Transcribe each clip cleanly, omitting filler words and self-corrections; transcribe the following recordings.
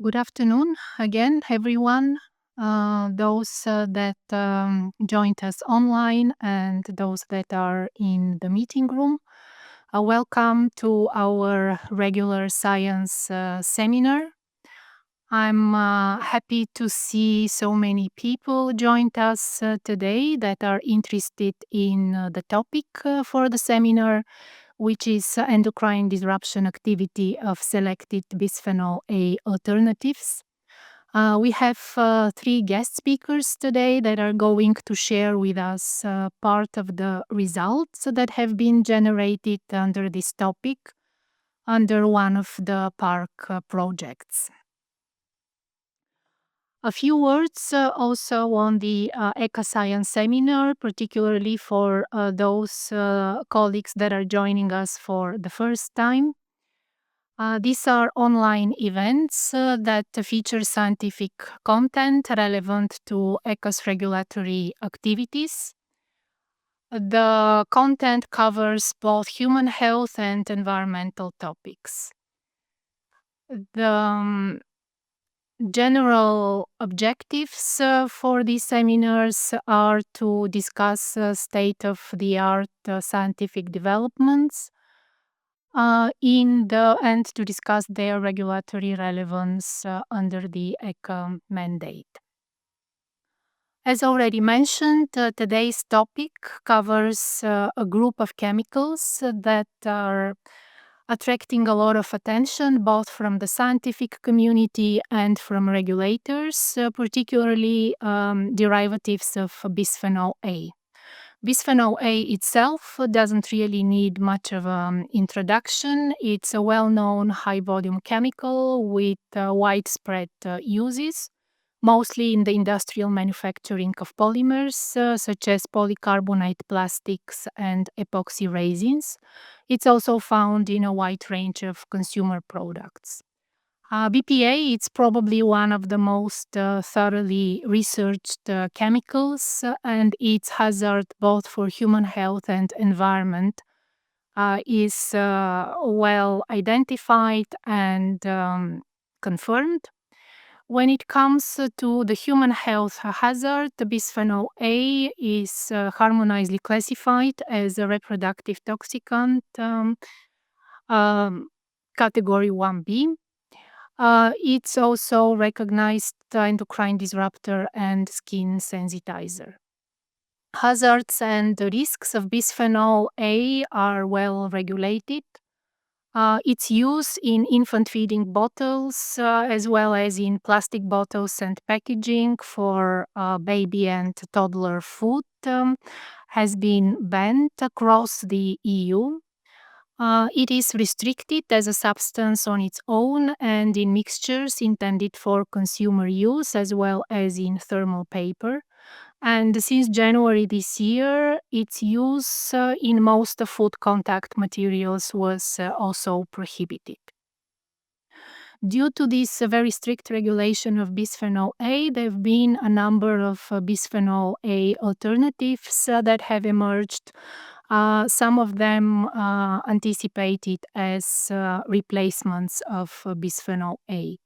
Good afternoon again, everyone. Those that joined us online and those that are in the meeting room. Welcome to our regular science seminar. I'm happy to see so many people joined us today that are interested in the topic for the seminar, which is endocrine disruption activity of selected bisphenol A alternatives. We have three guest speakers today that are going to share with us part of the results that have been generated under this topic under one of the PARC projects. A few words also on the ECHA Science Seminar, particularly for those colleagues that are joining us for the first time. These are online events that feature scientific content relevant to ECHA's regulatory activities. The content covers both human health and environmental topics. The general objectives for these seminars are to discuss state-of-the-art scientific developments, and to discuss their regulatory relevance under the ECHA mandate. As already mentioned, today's topic covers a group of chemicals that are attracting a lot of attention both from the scientific community and from regulators, particularly derivatives of bisphenol A. Bisphenol A itself doesn't really need much of an introduction. It's a well-known high-volume chemical with widespread uses, mostly in the industrial manufacturing of polymers, such as polycarbonate plastics and epoxy resins. It's also found in a wide range of consumer products. BPA, it's probably one of the most thoroughly researched chemicals, and its hazard both for human health and environment is well identified and confirmed. When it comes to the human health hazard, the bisphenol A is harmoniously classified as a reproductive toxicant, category 1B. It's also recognized endocrine disruptor and skin sensitizer. Hazards and the risks of bisphenol A are well regulated. Its use in infant feeding bottles, as well as in plastic bottles and packaging for baby and toddler food, has been banned across the EU. It is restricted as a substance on its own and in mixtures intended for consumer use, as well as in thermal paper. And since January this year, its use in most food contact materials was also prohibited. Due to this very strict regulation of bisphenol A, there have been a number of bisphenol A alternatives that have emerged. Some of them anticipated as replacements of bisphenol A.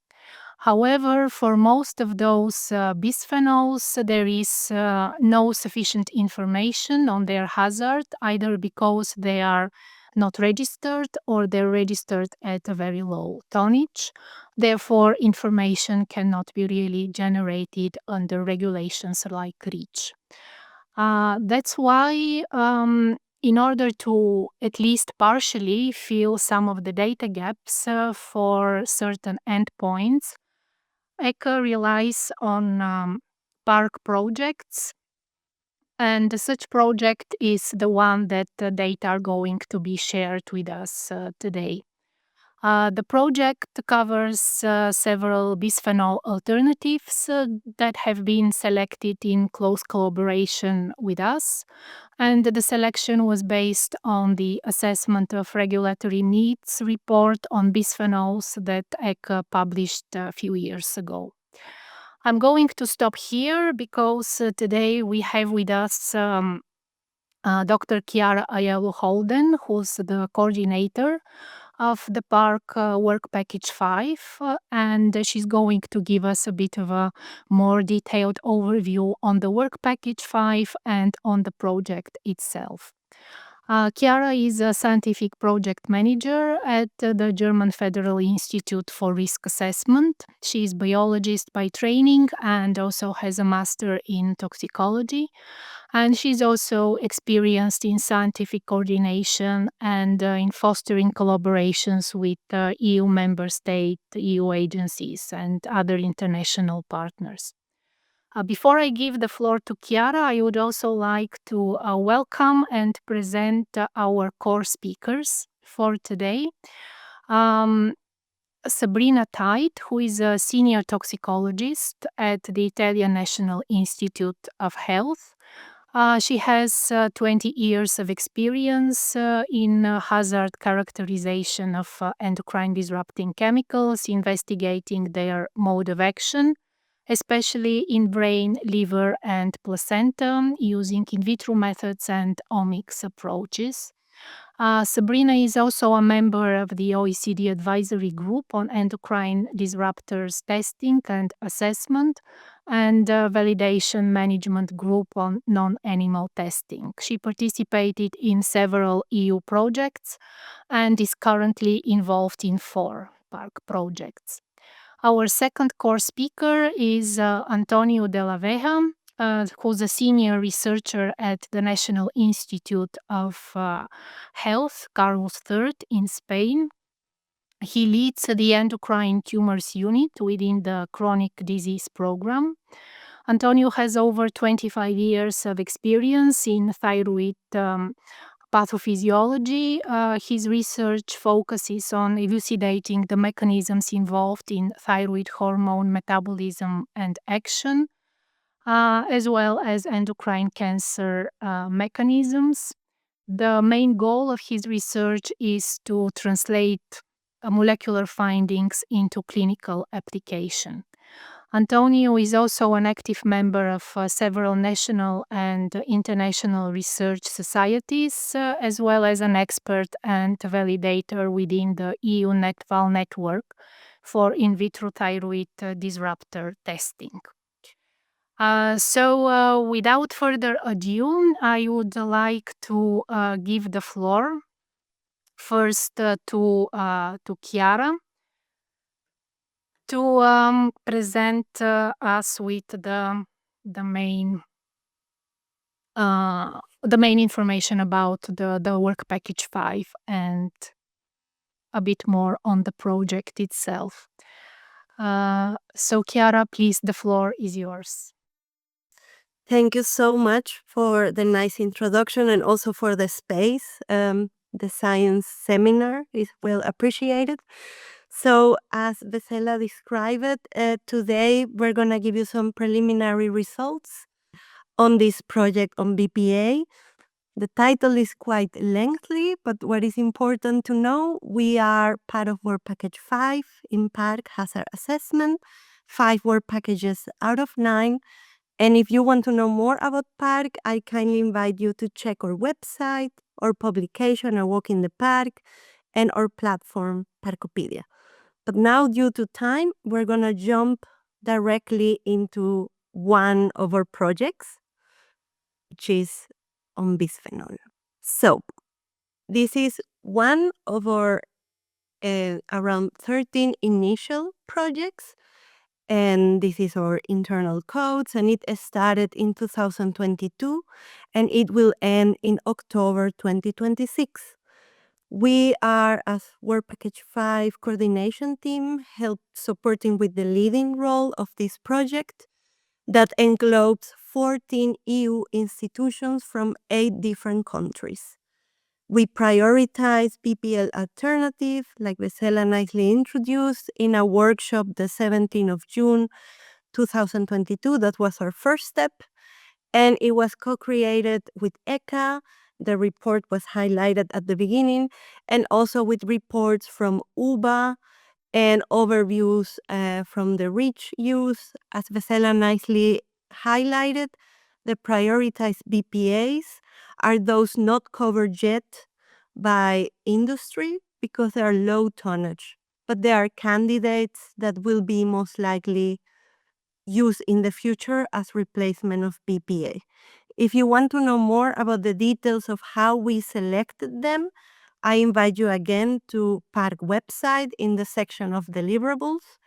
However, for most of those bisphenols, there is no sufficient information on their hazard, either because they are not registered or they're registered at a very low tonnage. Therefore, information cannot be really generated under regulations like REACH. That's why, in order to at least partially fill some of the data gaps for certain endpoints, ECHA relies on PARC projects, and such project is the one that the data are going to be shared with us today. The project covers several bisphenol alternatives that have been selected in close collaboration with us, and the selection was based on the assessment of regulatory needs report on bisphenols that ECHA published a few years ago. I'm going to stop here because today we have with us Dr. Kiara Aiello Holden, who's the coordinator of the PARC Work Package 5, and she's going to give us a bit of a more detailed overview on the Work Package 5 and on the project itself. Kiara is a scientific project manager at the German Federal Institute for Risk Assessment. She is biologist by training and also has a master in toxicology. And she's also experienced in scientific coordination and in fostering collaborations with EU member state, EU agencies, and other international partners. Before I give the floor to Kiara, I would also like to welcome and present our core speakers for today. Sabrina Tait, who is a senior toxicologist at the Italian National Institute of Health. She has 20 years of experience in hazard characterization of endocrine-disrupting chemicals, investigating their mode of action, especially in brain, liver, and placenta, using in vitro methods and omics approaches. Sabrina is also a member of the OECD Advisory Group on Endocrine Disruptors Testing and Assessment and Validation Management Group on Non-Animal Testing. She participated in several EU projects and is currently involved in 4 PARC projects. Our second core speaker is Antonio de la Vieja, who's a senior researcher at the National Institute of Health, Carlos III, in Spain. He leads the endocrine tumors unit within the chronic disease program. Antonio has over 25 years of experience in thyroid pathophysiology. His research focuses on elucidating the mechanisms involved in thyroid hormone metabolism and action, as well as endocrine cancer mechanisms. The main goal of his research is to translate molecular findings into clinical application. Antonio is also an active member of several national and international research societies, as well as an expert and validator within the EU NetVal network for in vitro thyroid disruptor testing. So without further ado, I would like to give the floor first to Kiara to present us with the main information about the work package 5 and a bit more on the project itself. So Kiara, please, the floor is yours. Thank you so much for the nice introduction and also for the space. The science seminar is well appreciated. So as Vecela described it, today we're going to give you some preliminary results on this project on BPA. The title is quite lengthy, but what is important to know, we are part of Work Package 5 in PARC Hazard Assessment, 5 work packages out of 9. And if you want to know more about PARC, I kindly invite you to check our website, our publication, our Walk in the Park, and our platform, Parkopedia. But now, due to time, we're going to jump directly into one of our projects, which is on bisphenol. So, this is one of our around 13 initial projects. And this is our internal codes, and it started in 2022, and it will end in October 2026. We are, as Work Package 5 coordination team, help supporting with the leading role of this project that englobes 14 EU institutions from 8 different countries. We prioritize BPL alternative, like Vecela nicely introduced, in a workshop the 17th of June 2022. That was our first step. And it was co-created with ECHA. The report was highlighted at the beginning, and also with reports from UBA and overviews from the REACH use. As Vecela nicely highlighted, the prioritized BPAs are those not covered yet by industry, because they are low tonnage, but they are candidates that will be most likely used in the future as replacement of BPA. If you want to know more about the details of how we selected them, I invite you again to PARC website in the section of deliverables.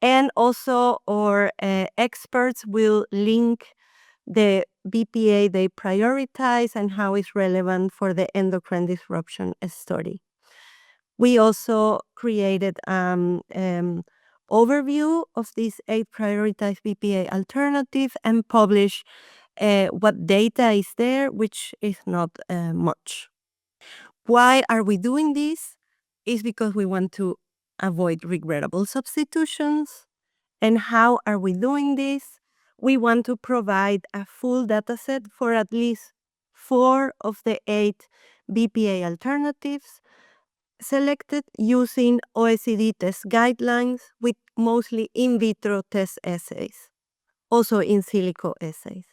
And also our experts will link the BPA they prioritize and how it's relevant for the endocrine disruption study. We also created overview of these 8 prioritized BPA alternatives and publish what data is there, which is not much. Why are we doing this? Is because we want to avoid regrettable substitutions. And how are we doing this? We want to provide a full dataset for at least 4 of the 8 BPA alternatives selected using OECD test guidelines with mostly in vitro test assays, also in silico assays.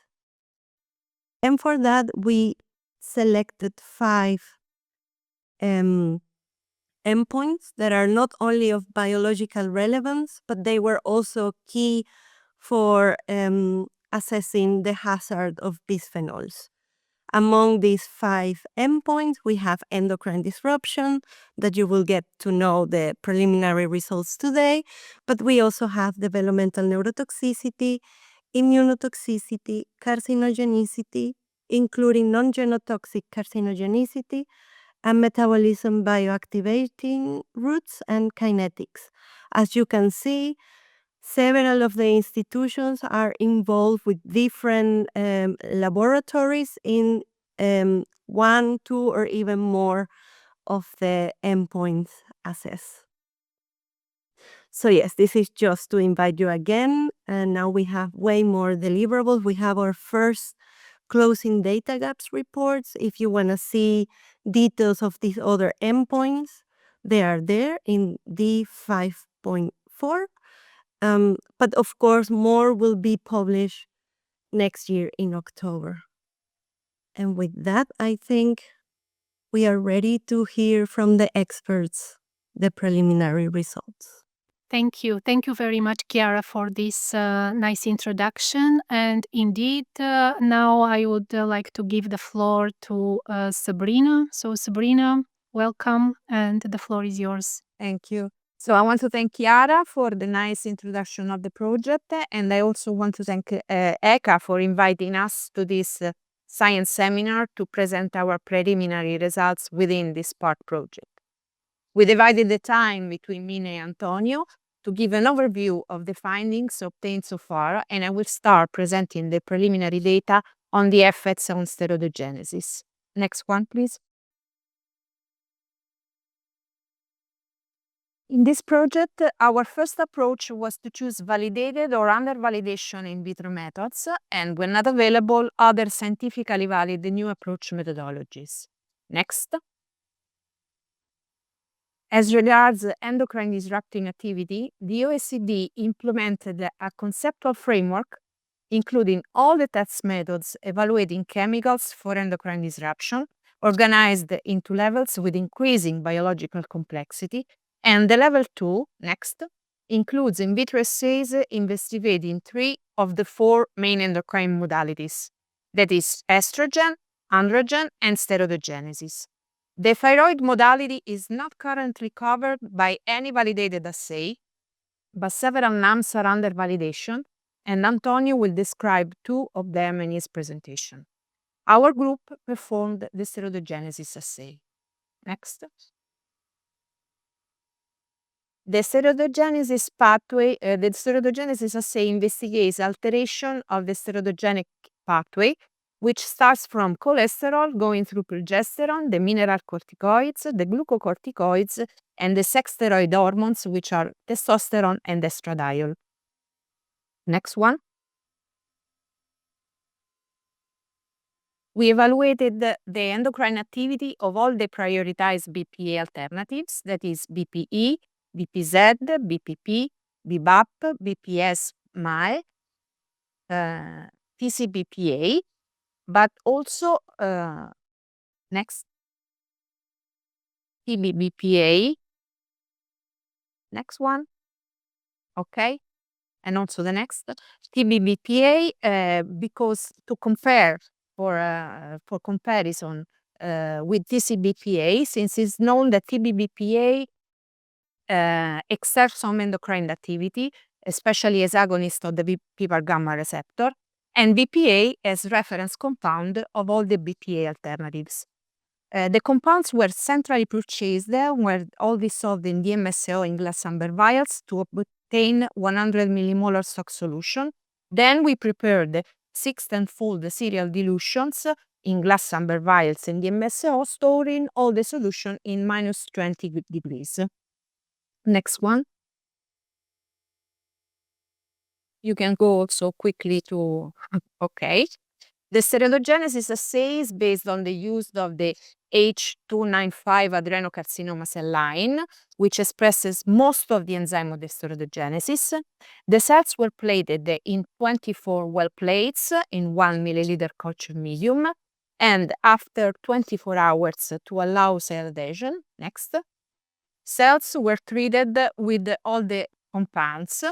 And for that, we selected 5 endpoints that are not only of biological relevance, but they were also key for assessing the hazard of bisphenols. Among these 5 endpoints, we have endocrine disruption, that you will get to know the preliminary results today, but we also have developmental neurotoxicity, immunotoxicity, carcinogenicity, including non-genotoxic carcinogenicity, and metabolism bioactivating routes and kinetics. As you can see, several of the institutions are involved with different laboratories in 1, 2, or even more of the endpoints assessed. So yes, this is just to invite you again. And now we have way more deliverables. We have our first closing data gaps reports. If you want to see details of these other endpoints, they are there in D5.4. But of course, more will be published next year in October. And with that, I think we are ready to hear from the experts the preliminary results. Thank you. Thank you very much, Kiara, for this nice introduction. And indeed, now I would like to give the floor to Sabrina. So, Sabrina, welcome, and the floor is yours. Thank you. So I want to thank Kiara for the nice introduction of the project, and I also want to thank ECHA for inviting us to this science seminar to present our preliminary results within this PARC project. We divided the time between me and Antonio to give an overview of the findings obtained so far, and I will start presenting the preliminary data on the effects on steroidogenesis. Next one, please. In this project, our first approach was to choose validated or under validation in vitro methods, and when not available, other scientifically valid new approach methodologies. Next. As regards endocrine disrupting activity, the OECD implemented a conceptual framework including all the test methods evaluating chemicals for endocrine disruption, organized into levels with increasing biological complexity, and the level 2, next, includes in vitro assays investigating 3 of the 4 main endocrine modalities, that is estrogen, androgen, and steroidogenesis. The thyroid modality is not currently covered by any validated assay, but several NAMs are under validation, and Antonio will describe 2 of them in his presentation. Our group performed the steroidogenesis assay. Next. The steroidogenesis pathway, the steroidogenesis assay investigates alteration of the steroidogenic pathway, which starts from cholesterol going through progesterone, the mineral corticoids, the glucocorticoids, and the sex steroid hormones, which are testosterone and estradiol. Next one. We evaluated the endocrine activity of all the prioritized BPA alternatives, that is BPE, BPZ, BPP, BBAP, BPS, MAE, TCBPA, but also next TBBPA. Next one. Okay. And also the next TBBPA, because to compare for comparison with TCBPA, since it's known that TBBPA exerts some endocrine activity, especially as agonist of the PPAR gamma receptor, and BPA as reference compound of all the BPA alternatives. The compounds were centrally purchased, were all dissolved in DMSO in glass amber vials to obtain 100 millimolar stock solution. Then we prepared 6 tenfold serial dilutions in glass amber vials in DMSO, storing all the solution in minus 20 degrees. Next one. You can go also quickly to, okay. The steroidogenesis assays based on the use of the H295 adrenocarcinoma cell line, which expresses most of the enzyme of the steroidogenesis. The cells were plated in 24 well plates in 1 milliliter culture medium, and after 24 hours to allow cell adhesion, next, cells were treated with all the compounds,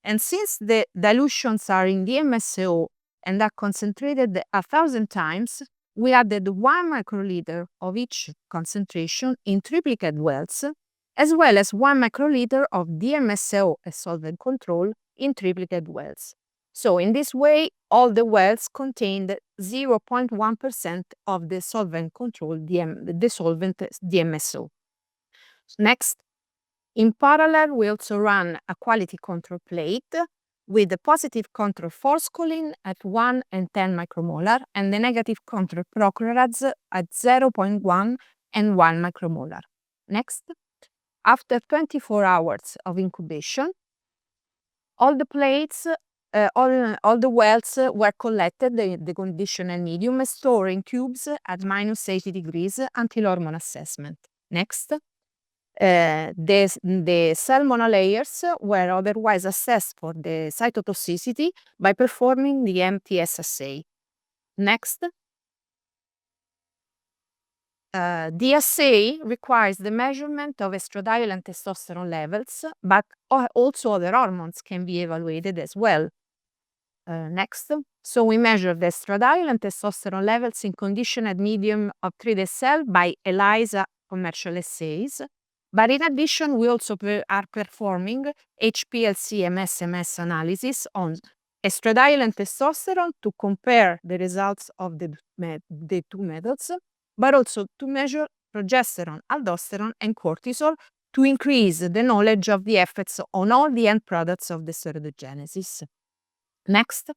and since the dilutions are in the MSO and are concentrated 1,000 times, we added 1 microliter of each concentration in triplicate wells, as well as 1 microliter of DMSO as solvent control in triplicate wells. So in this way, all the wells contained 0.1% of the solvent control, the solvent DMSO. Next, in parallel, we also run a quality control plate with the positive control forskolin at 1 and 10 micromolar and the negative control prochlorats at 0.1 and 1 micromolar. Next, after 24 hours of incubation, all the plates, all the wells were collected, the conditional medium, stored in cubes at minus 80 degrees until hormone assessment. Next, the cell monolayers were otherwise assessed for the cytotoxicity by performing the MTS assay. Next, the assay requires the measurement of estradiol and testosterone levels, but also other hormones can be evaluated as well. Next, so we measure the estradiol and testosterone levels in conditioned medium of treated cell by ELISA commercial assays. But in addition, we also are performing HPLC-MS analysis on estradiol and testosterone to compare the results of the two methods, but also to measure progesterone, aldosterone, and cortisol to increase the knowledge of the effects on all the end products of the steroidogenesis. Next.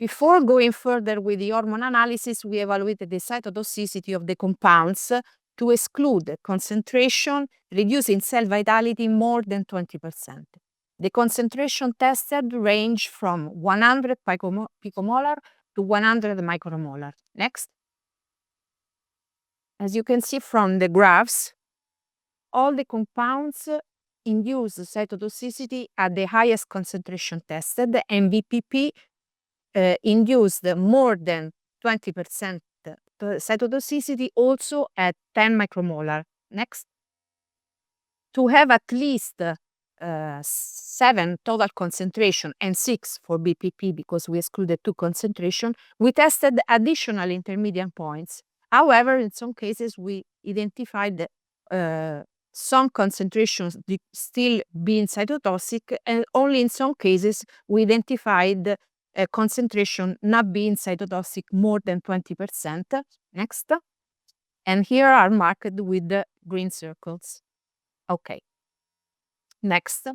Before going further with the hormone analysis, we evaluated the cytotoxicity of the compounds to exclude concentration reducing cell vitality more than 20%. The concentration tested range from 100 picomolar to 100 micromolar. Next. As you can see from the graphs, all the compounds induce cytotoxicity at the highest concentration tested, and VPP induced more than 20% cytotoxicity also at 10 micromolar. Next. To have at least 7 total concentration and 6 for BPP because we excluded 2 concentration, we tested additional intermediate points. However, in some cases, we identified some concentrations still being cytotoxic, and only in some cases we identified a concentration not being cytotoxic more than 20%. Next. And here are marked with the green circles. Okay. Next.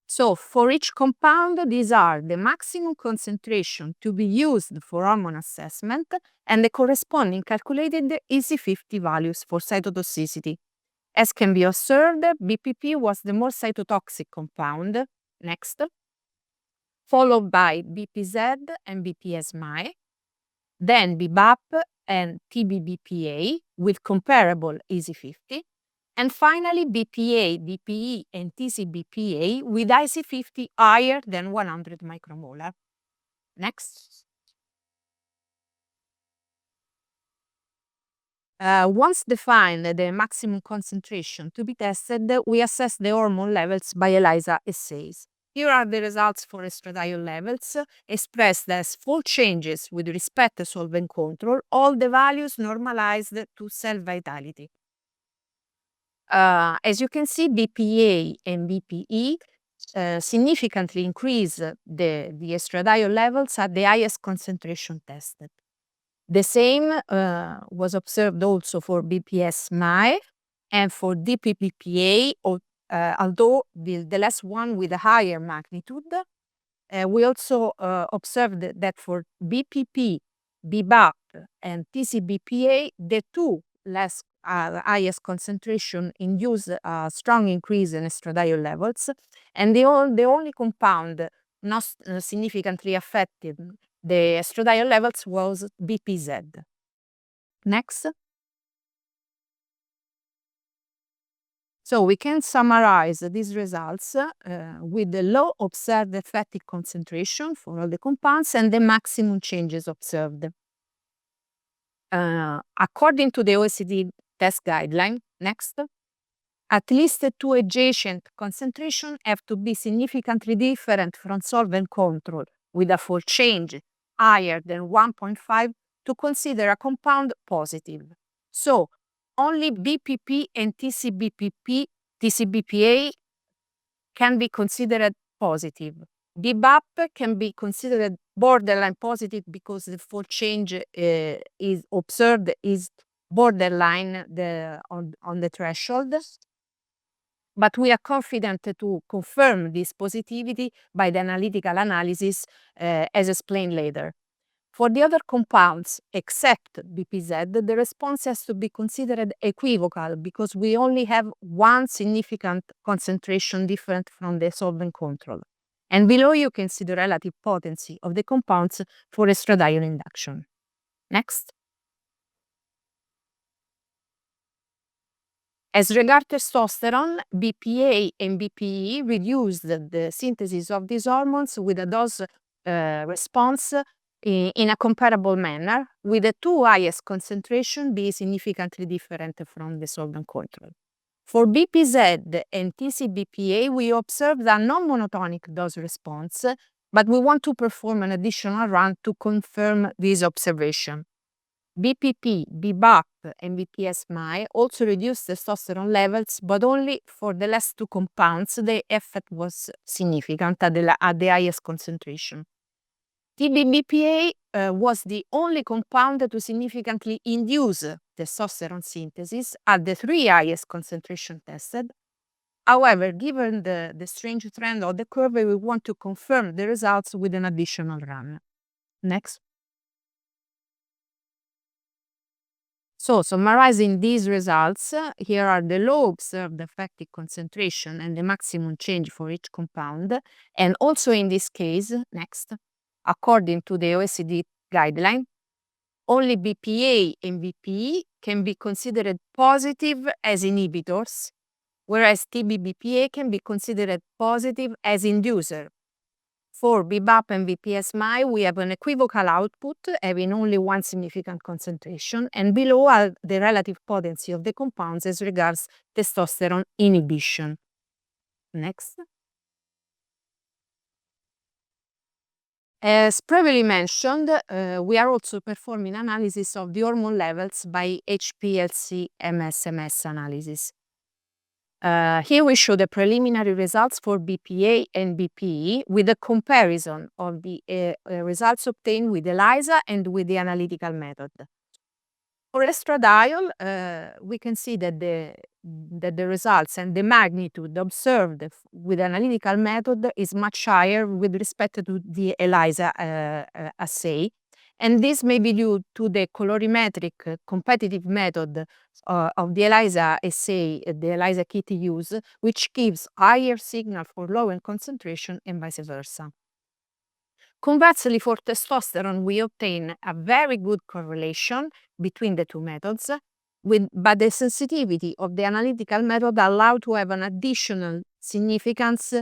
So for each compound, these are the maximum concentration to be used for hormone assessment and the corresponding calculated EC50 values for cytotoxicity. As can be observed, BPP was the more cytotoxic compound. Next. Followed by BPZ and BPSMI, then BBAP and TBBPA with comparable EC50, and finally BPA, BPE, and TCBPA with IC50 e, higher than 100 micromolar. Next. Once defined the maximum concentration to be tested, we assess the hormone levels by ELISA assays. Here are the results for estradiol levels, expressed as full changes with respect to solvent control, all the values normalized to cell vitality. As you can see, BPA and BPE significantly increase the estradiol levels at the highest concentration tested. The same was observed also for BPS-MAE and for DPPPA, although the last one with a higher magnitude. We also observed that for BPP, BBAP, and TCBPA, the two less highest concentration induce a strong increase in estradiol levels, and the only compound not significantly affected the estradiol levels was BPZ. Next. So we can summarize these results with the low observed effective concentration for all the compounds and the maximum changes observed. According to the OECD test guideline, next, at least two adjacent concentrations have to be significantly different from solvent control with a full change higher than 1.5 to consider a compound positive. So only BPP and TCBPA can be considered positive. BBAP can be considered borderline positive because the full change is observed is borderline on the threshold. But we are confident to confirm this positivity by the analytical analysis as explained later. For the other compounds, except BPZ, the response has to be considered equivocal because we only have one significant concentration different from the solvent control. And below you can see the relative potency of the compounds for estradiol induction. Next. As regards testosterone, BPA and BPE reduced the synthesis of these hormones with a dose response in a comparable manner, with the two highest concentration being significantly different from the solvent control. For BPZ and TCBPA, we observed a non-monotonic dose response, but we want to perform an additional run to confirm this observation. BPP, BBAP, and BPS-MAE also reduced testosterone levels, but only for the last two compounds the effect was significant at the highest concentration. TBBPA was the only compound to significantly induce testosterone synthesis at the three highest concentration tested. However, given the strange trend of the curve, we want to confirm the results with an additional run. Next. So, summarizing these results, here are the low observed effective concentration and the maximum change for each compound. And also in this case, next, according to the OECD guideline, only BPA and BPE can be considered positive as inhibitors, whereas TBBPA can be considered positive as inducer. For BBAP and BPS-MAE, we have an equivocal output having only one significant concentration, and below are the relative potency of the compounds as regards testosterone inhibition. Next. As previously mentioned, we are also performing analysis of the hormone levels by HPLC-MS-MS analysis. Here we show the preliminary results for BPA and BPE with a comparison of the results obtained with ELISA and with the analytical method. For estradiol, we can see that the results and the magnitude observed with analytical method is much higher with respect to the ELISA assay. And this may be due to the colorimetric competitive method of the ELISA assay, the ELISA kit use, which gives higher signal for lower concentration and vice versa. Conversely, for testosterone, we obtain a very good correlation between the two methods, but the sensitivity of the analytical method allowed to have an additional significance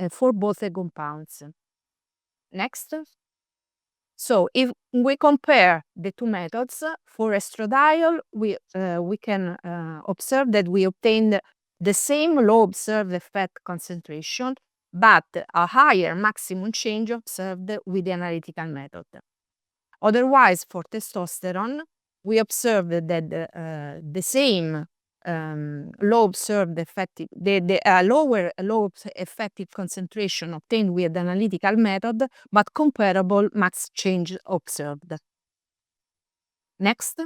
for both the compounds. Next. So if we compare the two methods, for estradiol, we can observe that we obtained the same low observed effect concentration, but a higher maximum change observed with the analytical method. Otherwise, for testosterone, we observed that the same low observed effective, the low effective concentration obtained with the analytical method, but comparable max change observed. Next.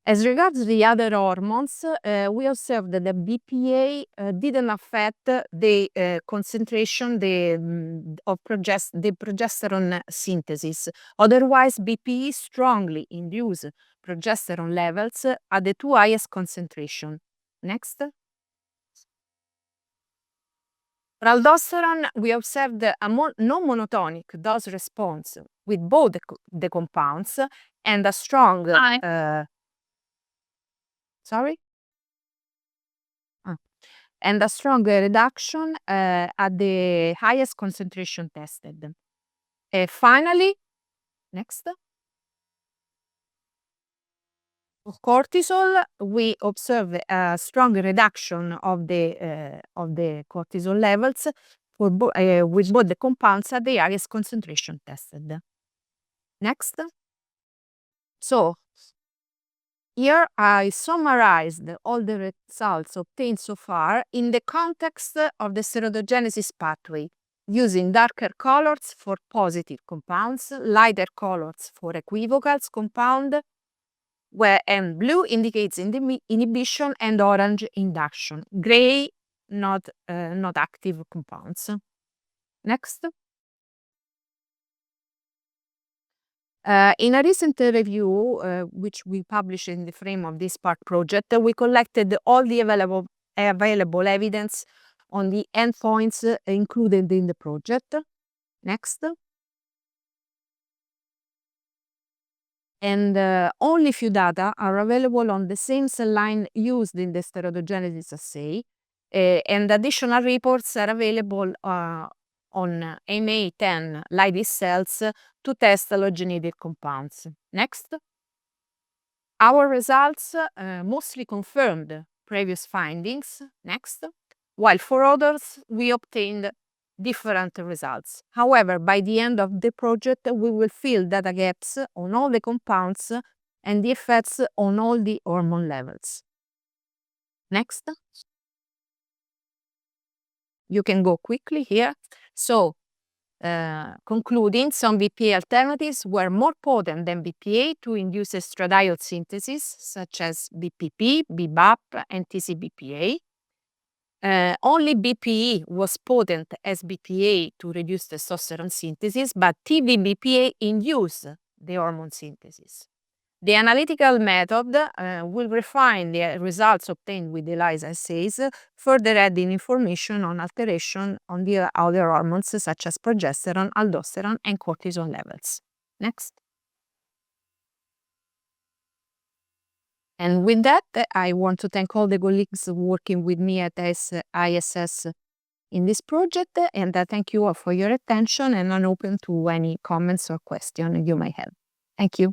As regards the other hormones, we observed that the BPA didn't affect the concentration of the progesterone synthesis. Otherwise, BPA strongly induce progesterone levels at the two highest concentration. Next. For aldosterone, we observed a non-monotonic dose response with both the compounds and a strong and a strong reduction at the highest concentration tested. Finally, next. For cortisol, we observe a strong reduction of the cortisol levels with both the compounds at the highest concentration tested. Next. So, here I summarized all the results obtained so far in the context of the steroidogenesis pathway, using darker colors for positive compounds, lighter colors for equivocals compound, and blue indicates inhibition and orange induction. Gray, not active compounds. Next. In a recent review, which we published in the frame of this PARC project, we collected all the available evidence on the endpoints included in the project. Next. And only few data are available on the same cell line used in the steroidogenesis assay, and additional reports are available on MA10 lydis cells to test allogeneic compounds. Next. Our results mostly confirmed previous findings. Next. While for others, we obtained different results. However, by the end of the project, we will fill data gaps on all the compounds and the effects on all the hormone levels. Next. You can go quickly here. So, concluding, some BPA alternatives were more potent than BPA to induce estradiol synthesis, such as BPP, BBAP, and TCBPA. Only BPE was potent as BPA to reduce testosterone synthesis, but TVBPA induced the hormone synthesis. The analytical method will refine the results obtained with the ELISA assays, further adding information on alteration on the other hormones such as progesterone, aldosterone, and cortisol levels. Next. And with that, I want to thank all the colleagues working with me at ISS in this project, and I thank you all for your attention, and I'm open to any comments or questions you may have. Thank you.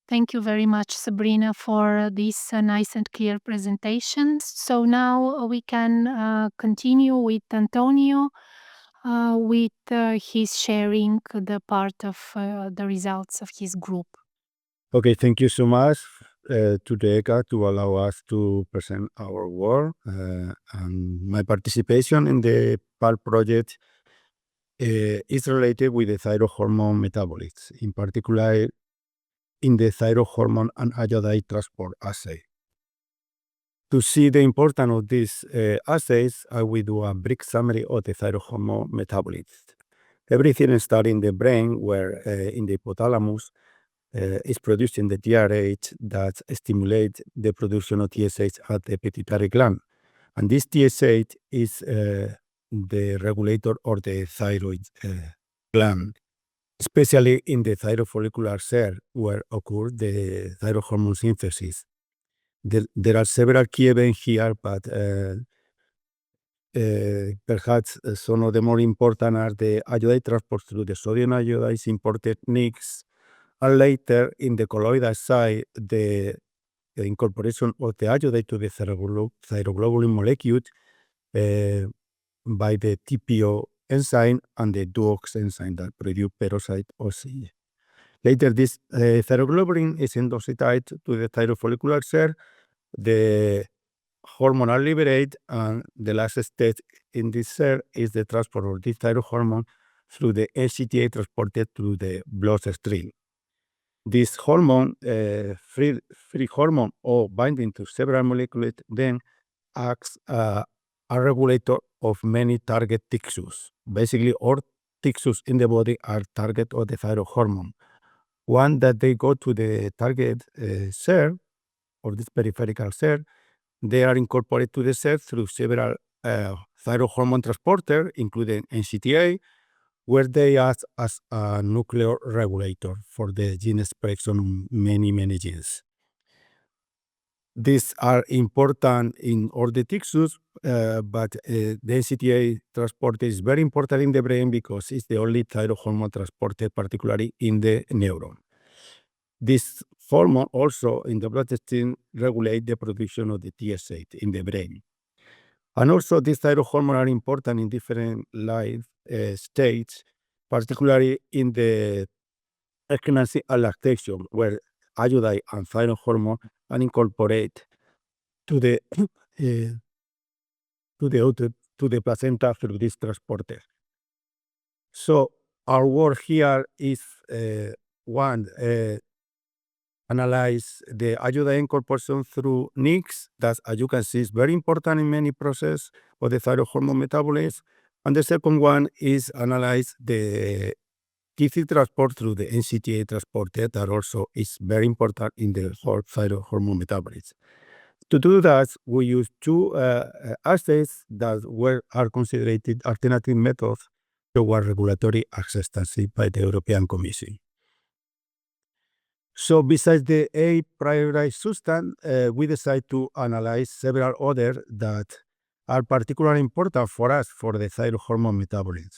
Thank you very much, Sabrina, for this nice and clear presentation. So now we can continue with Antonio with his sharing the part of the results of his group. Okay, thank you so much to the ECHA to allow us to present our work. And my participation in the PARC project is related with the thyroid hormone metabolites, in particular in the thyroid hormone and iodide transport assay. To see the importance of these assays, I will do a brief summary of the thyroid hormone metabolites. Everything starts in the brain, where in the hypothalamus is producing the TRH that stimulates the production of TSH at the pituitary gland. And this TSH is the regulator of the thyroid gland, especially in the thyroid follicular cell, where occurs the thyroid hormone synthesis. There are several key events here, but perhaps some of the more important are the iodide transport through the sodium iodide imported NICs, and later in the colloidal side, the incorporation of the iodide to the thyroglobulin molecule by the TPO enzyme and the Duox enzyme that produce peroxide OCE. Later, this thyroglobulin is endositized to the thyrofollicular cell. The hormone are liberated, and the last step in this cell is the transport of this thyroid hormone through the NCTA transported to the bloodstream. This hormone, free hormone or binding to several molecules, then acts a regulator of many target tissues. Basically, all tissues in the body are target of the thyroid hormone. One that they go to the target cell or this peripheral cell, they are incorporated to the cell through several thyroid hormone transporter, including NCTA, where they act as a nuclear regulator for the gene expression on many genes. These are important in all the tissues, but the NCTA transporter is very important in the brain because it's the only thyroid hormone transported, particularly in the neuron. This hormone also in the bloodstream regulate the production of the TSH in the brain. And also these thyroid hormones are important in different life states, particularly in the pregnancy and lactation, where iodide and thyroid hormone are incorporated to the to the placenta through this transporter. So our work here is one, analyze the iodine incorporation through NICs. That, as you can see, is very important in many processes of the thyroid hormone metabolism. And the second one is analyze the TC transport through the NCTA transporter that also is very important in the whole thyroid hormone metabolism. To do that, we use two assays that are considered alternative methods toward regulatory acceptance by the European Commission. So besides the 8 prioritized substance, we decided to analyze several others that are particularly important for us for the thyroid hormone metabolism.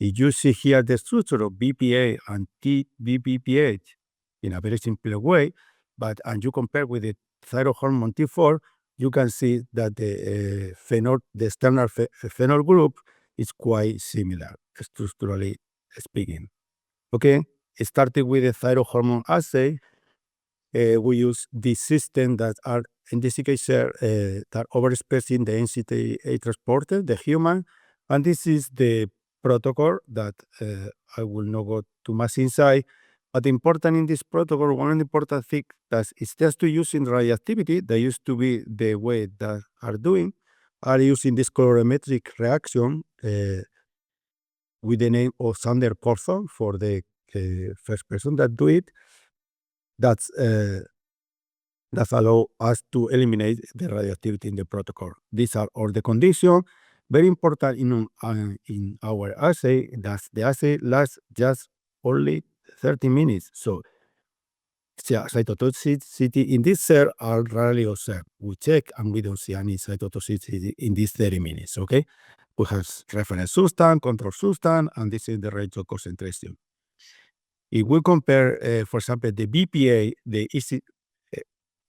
If you see here the structure of BPA and TBPPH in a very simple way, and you compare with the thyroid hormone T4, you can see that the standard phenol group is quite similar, structurally speaking. Okay, starting with the thyroid hormone assay, we use this system that are, in this case, that overexpressing the NCTA transporter, the human, and this is the protocol that I will not go too much inside. But important in this protocol, one important thing that is just to use in radioactivity, that used to be the way that are using this colorimetric reaction with the name of Sander Corson for the first person that do it. That allow us to eliminate the radioactivity in the protocol. These are all the conditions. Very important in our assay, that the assay lasts just only 30 minutes. So cytotoxicity in this cell are rarely observed. We check and we don't see any cytotoxicity in these 30 minutes, okay? We have reference substance, control substance, and this is the range of concentration. If we compare, for example, the BPA,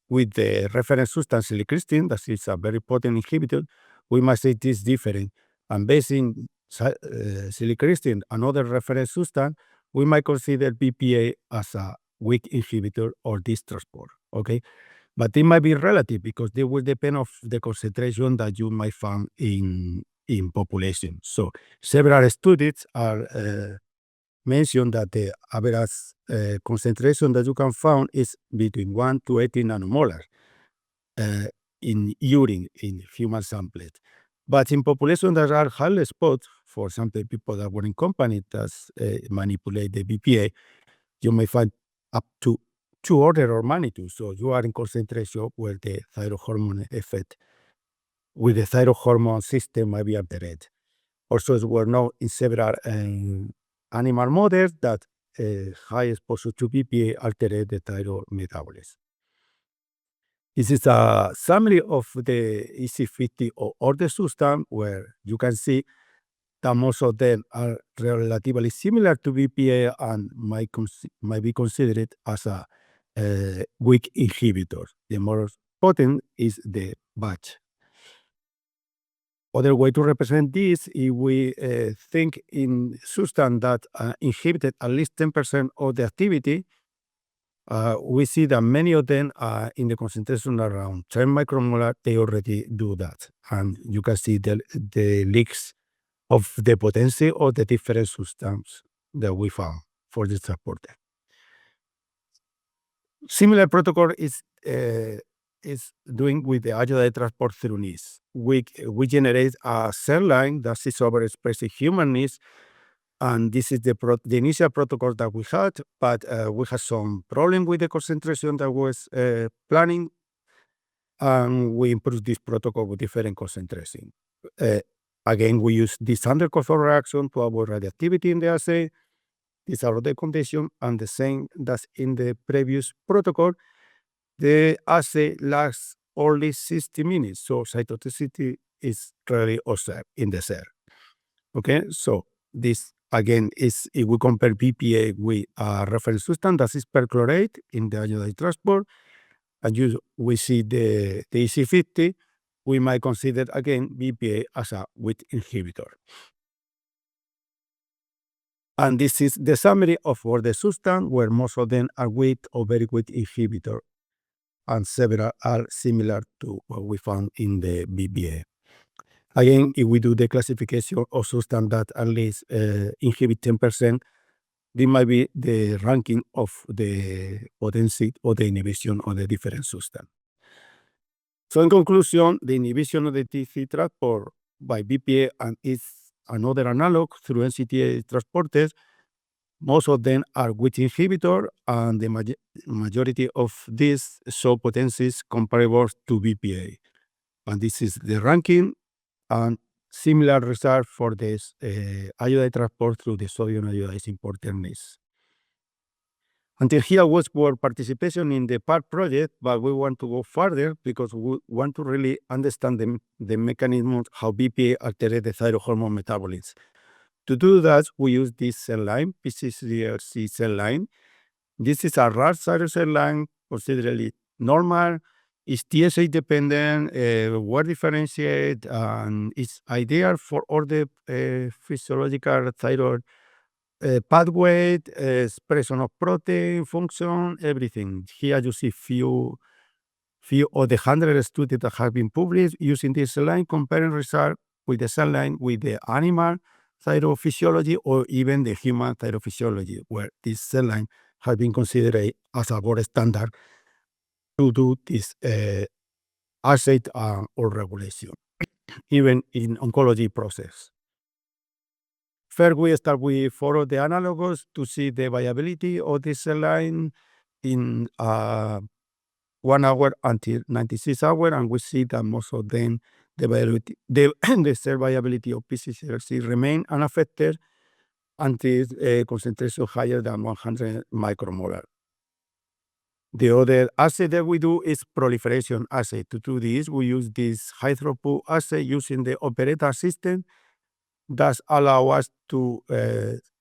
with the reference substance silicristin, that is a very potent inhibitor, we must say this different. And based in silicristin, another reference substance, we might consider BPA as a weak inhibitor or this transport, okay? But it might be relative because they will depend of the concentration that you might find in population. So several studies are mentioned that the average concentration that you can find is between 1 to 18 nanomolar in urine in human samples. But in population that are highly exposed, for example, people that were in company that manipulate the BPA, you may find up to 2 order of magnitude. So you are in concentration where the thyroid hormone effect with the thyroid hormone system might be altered. Also, as we know in several animal models that high exposure to BPA altered the thyroid metabolism. This is a summary of the EC50 or the substance, where you can see that most of them are relatively similar to BPA and might be considered as a weak inhibitor. The most potent is the batch. Other way to represent this, if we think in substance that inhibited at least 10% of the activity, we see that many of them are in the concentration around 10 micromolar, they already do that. And you can see the leaks of the potency of the different substances that we found for the transporter. Similar protocol is doing with the iodide transport through NIS. We generate a cell line that is overexpressed in human NIS, and this is the initial protocol that we had, but we had some problem with the concentration that was planning, and we improved this protocol with different concentration. Again, we use this under-control reaction to avoid radioactivity in the assay. These are the conditions, and the same as in the previous protocol. The assay lasts only 60 minutes, so cytotoxicity is rarely observed in the cell. Okay, so this again is if we compare BPA with a reference substance that is perchlorate in the iodide transport, and we see the EC50, we might consider again BPA as a weak inhibitor. And this is the summary of all the substances, where most of them are weak or very weak inhibitor, and several are similar to what we found in the BPA. Again, if we do the classification of substance that at least inhibit 10%, this might be the ranking of the potency or the inhibition of the different substance. So in conclusion, the inhibition of the TC transport by BPA and its another analog through NCTA transporters, most of them are weak inhibitor, and the majority of these show potencies comparable to BPA. And this is the ranking, and similar result for this iodide transport through the sodium iodide importer NIS. Until here was our participation in the PARC project, but we want to go further because we want to really understand the mechanism of how BPA alters the thyroid hormone metabolism. To do that, we use this cell line, PCCLC cell line. This is a rare thyroid cell line, considerably normal. It's TSH dependent, well differentiated, and it's ideal for all the physiological thyroid pathway, expression of protein, function, everything. Here you see few of the 100 studies that have been published using this cell line, comparing results with the cell line with the animal thyroid physiology or even the human thyroid physiology, where this cell line has been considered as a gold standard to do this assay or regulation, even in oncology process. First, we start with 4 of the analogs to see the viability of this cell line in 1 hour until 96 hours, and we see that most of them, the cell viability of PCCLC remain unaffected until a concentration higher than 100 micromolar. The other assay that we do is proliferation assay. To do this, we use this high throughput assay using the operator system that allow us to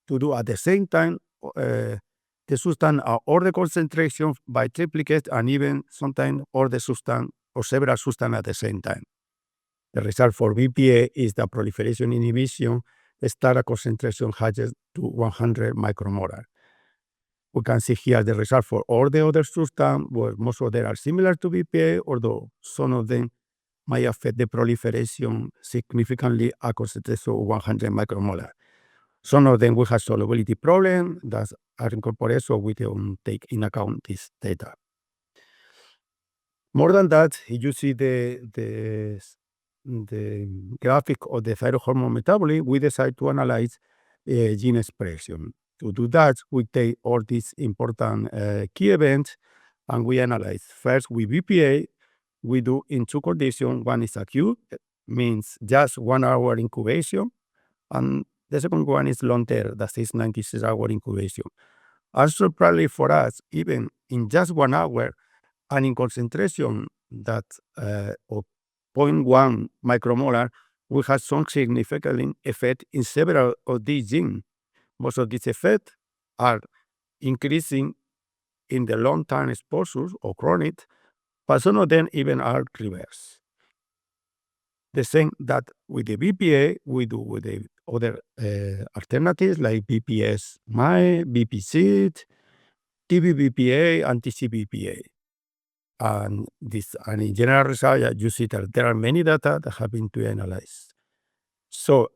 do at the same time the substance or the concentration by triplicate, and even sometimes all the substance or several substances at the same time. The result for BPA is that proliferation inhibition start at concentration higher to 100 micromolar. We can see here the result for all the other substances, where most of them are similar to BPA, although some of them might affect the proliferation significantly at concentration of 100 micromolar. Some of them will have solubility problems that are incorporated, so we don't take in account this data. More than that, if you see the graphic of the thyroid hormone metabolism, we decide to analyze gene expression. To do that, we take all these important key events and we analyze. First, with BPA, we do in 2 conditions. One is acute, means just 1 hour incubation, and the second one is long term, that is 96-hour incubation. And surprisingly for us, even in just 1 hour and in concentration that of 0.1 micromolar will have some significant effect in several of these genes. Most of these effects are increasing in the long-term exposures or chronic, but some of them even are reverse. The same that with the BPA, we do with the other alternatives like BPS, BPC, TBBPA, and TCBPA. And in general research, you see that there are many data that have been to analyze. So,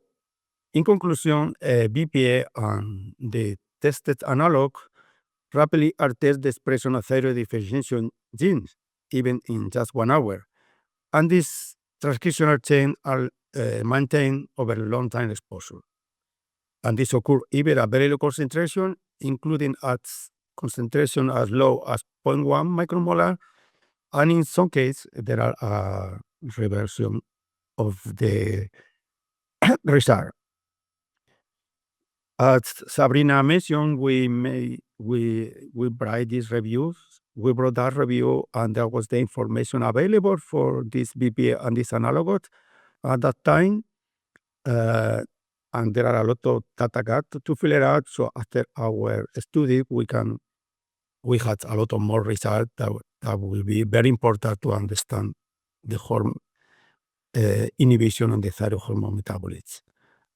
in conclusion, BPA and the tested analog rapidly alters the expression of thyroid differentiation genes, even in just 1 hour. And these transcriptional chains are maintained over long time exposure. And this occurs even at very low concentration, including at concentration as low as 0.1 micromolar. And in some cases, there are a reversion of the result. As Sabrina mentioned, we write these reviews. We brought that review, and that was the information available for this BPA and this analogous at that time. And there are a lot of data gaps to fill it out. So after our study, we had a lot of more results that will be very important to understand the hormone inhibition on the thyroid hormone metabolites.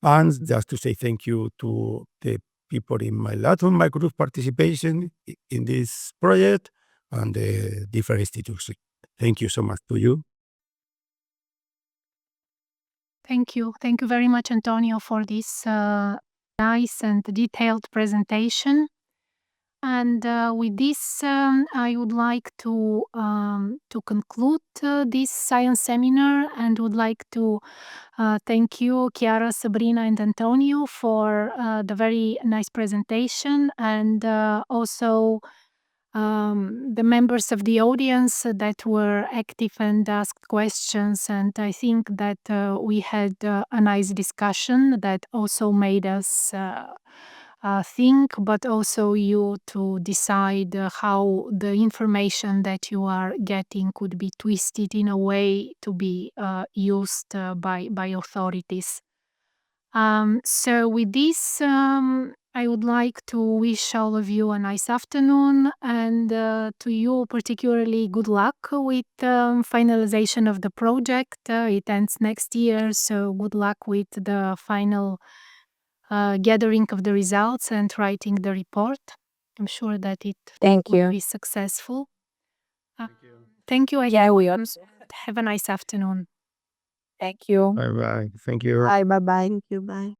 And just to say thank you to the people in my lab, my group participation in this project, and the different institutions. Thank you so much to you. Thank you. Thank you very much, Antonio, for this nice and detailed presentation. And with this, I would like to conclude this science seminar, and would like to thank you, Kiara, Sabrina, and Antonio, for the very nice presentation, and also the members of the audience that were active and asked questions. And I think that we had a nice discussion that also made us think, but also you to decide how the information that you are getting could be twisted in a way to be used by authorities. So with this, I would like to wish all of you a nice afternoon, and to you particularly good luck with finalization of the project. It ends next year, so good luck with the final gathering of the results and writing the report. I'm sure that it Thank will you. be successful. Thank you. Thank you. Yeah, we also. Have a nice afternoon. Thank you. Bye-bye. Thank you. Bye bye. Thank you. Bye.